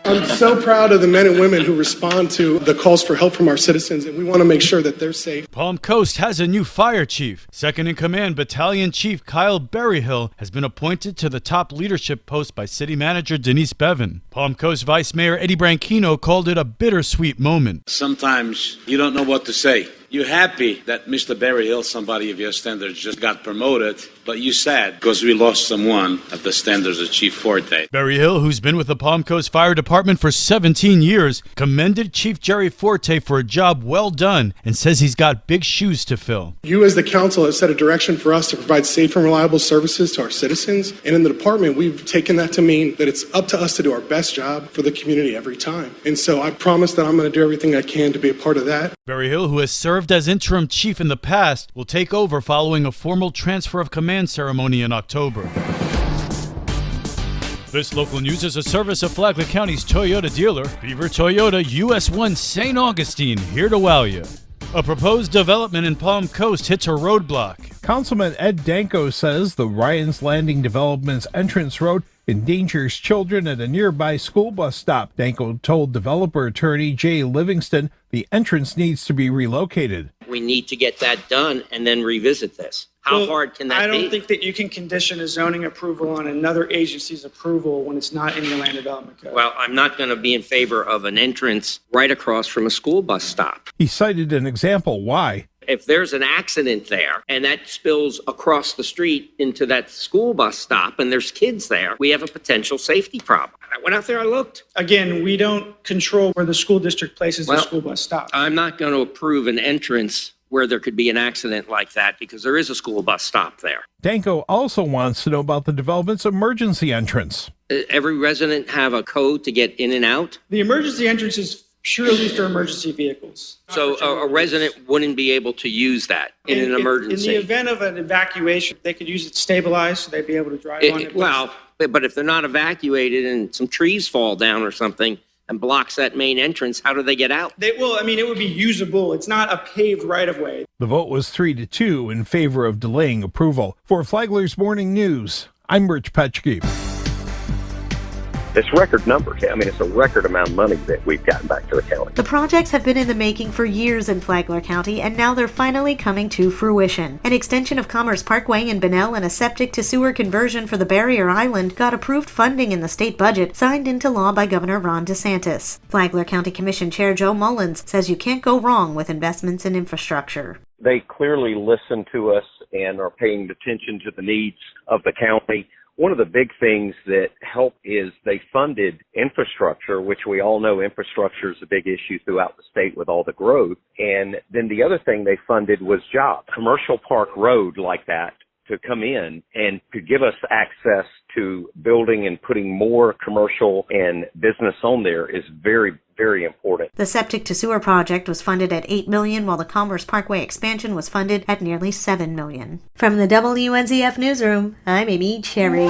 I'm so proud of the men and women who respond to the calls for help from our citizens, and we want to make sure that they're safe. Palm Coast has a new fire chief. Second-in-command Battalion Chief Kyle Berryhill has been appointed to the top leadership post by City Manager Denise Bevan. Palm Coast Vice Mayor Eddie Branchino called it a bittersweet moment. Sometimes you don't know what to say. You're happy that Mr. Berryhill, somebody of your standards, just got promoted, but you're sad because we lost someone of the standards of Chief Forte. Berryhill, who's been with the Palm Coast Fire Department for 17 years, commended Chief Jerry Forte for a job well done and says he's got big shoes to fill. You as the council have set a direction for us to provide safe and reliable services to our citizens, and in the department we've taken that to mean that it's up to us to do our best job for the community every time. And so I promise that I'm going to do everything I can to be a part of that. Berryhill, who has served as interim chief in the past, will take over following a formal transfer of command ceremony in October. This local news is a service of Flagler County's Toyota dealer, Beaver Toyota US 1 St. Augustine, here to wow you. A proposed development in Palm Coast hits a roadblock. Councilman Ed Danko says the Ryan's Landing Development's entrance road endangers children at a nearby school bus stop. Danko told developer attorney Jay Livingston the entrance needs to be relocated. We need to get that done and then revisit this. How hard can that be? I don't think that you can condition a zoning approval on another agency's approval when it's not in your land development code. Well, I'm not going to be in favor of an entrance right across from a school bus stop. He cited an example why. If there's an accident there and that spills across the street into that school bus stop and there's kids there, we have a potential safety problem. I went out there, I looked. Again, we don't control where the school district places the school bus stop. I'm not going to approve an entrance where there could be an accident like that because there is a school bus stop there. Danko also wants to know about the development's emergency entrance. Every resident have a code to get in and out? The emergency entrance is purely for emergency vehicles. So a resident wouldn't be able to use that in an emergency? In the event of an evacuation, they could use it stabilized so they'd be able to drive on it. Well, but if they're not evacuated and some trees fall down or something and blocks that main entrance, how do they get out? It would be usable. It's not a paved right-of-way. The vote was 3-2 in favor of delaying approval. For Flagler's Morning News, I'm Rich Petchke. It's record numbers. I mean, it's a record amount of money that we've gotten back to the county. The projects have been in the making for years in Flagler County, and now they're finally coming to fruition. An extension of Commerce Parkway in Bunnell and a septic-to-sewer conversion for the Barrier Island got approved funding in the state budget, signed into law by Governor Ron DeSantis. Flagler County Commission Chair Joe Mullins says you can't go wrong with investments in infrastructure. They clearly listen to us and are paying attention to the needs of the county. One of the big things that helped is they funded infrastructure, which we all know infrastructure is a big issue throughout the state with all the growth. And then the other thing they funded was jobs. Commercial Park Road like that to come in and to give us access to building and putting more commercial and business on there is very, very important. The septic to sewer project was funded at $8 million, while the Commerce Parkway expansion was funded at nearly $7 million. From the WNZF Newsroom, I'm Amy Cherry.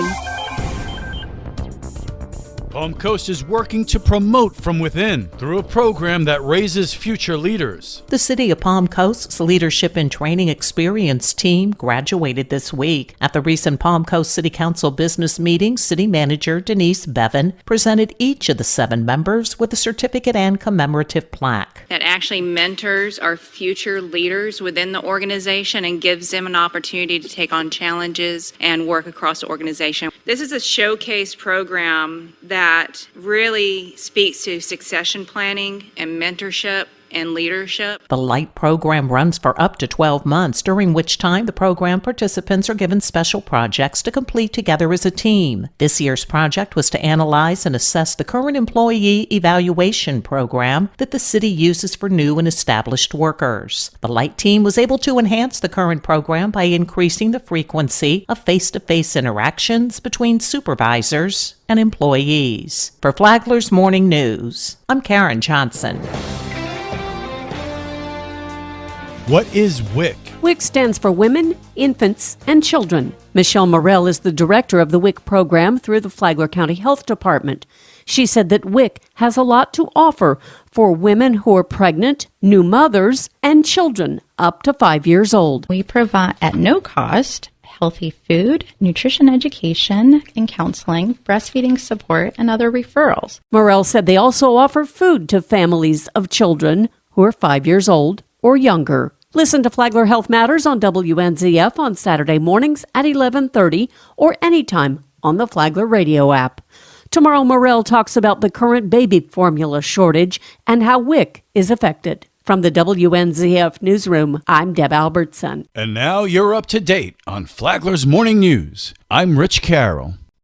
Palm Coast is working to promote from within through a program that raises future leaders. The City of Palm Coast's Leadership and Training Experience team graduated this week. At the recent Palm Coast City Council business meeting, City Manager Denise Bevan presented each of the 7 members with a certificate and commemorative plaque. That actually mentors our future leaders within the organization and gives them an opportunity to take on challenges and work across the organization. This is a showcase program that really speaks to succession planning and mentorship and leadership. The LIGHT program runs for up to 12 months, during which time the program participants are given special projects to complete together as a team. This year's project was to analyze and assess the current employee evaluation program that the city uses for new and established workers. The LIGHT team was able to enhance the current program by increasing the frequency of face-to-face interactions between supervisors and employees. For Flagler's Morning News, I'm Karen Johnson. What is WIC? WIC stands for Women, Infants, and Children. Michelle Morell is the director of the WIC program through the Flagler County Health Department. She said that WIC has a lot to offer for women who are pregnant, new mothers, and children up to 5 years old. We provide, at no cost, healthy food, nutrition education and counseling, breastfeeding support, and other referrals. Morell said they also offer food to families of children who are 5 years old or younger. Listen to Flagler Health Matters on WNZF on Saturday mornings at 11:30 or anytime on the Flagler radio app. Tomorrow, Morell talks about the current baby formula shortage and how WIC is affected. From the WNZF newsroom, I'm Deb Albertson. And now you're up to date on Flagler's Morning News. I'm Rich Carroll.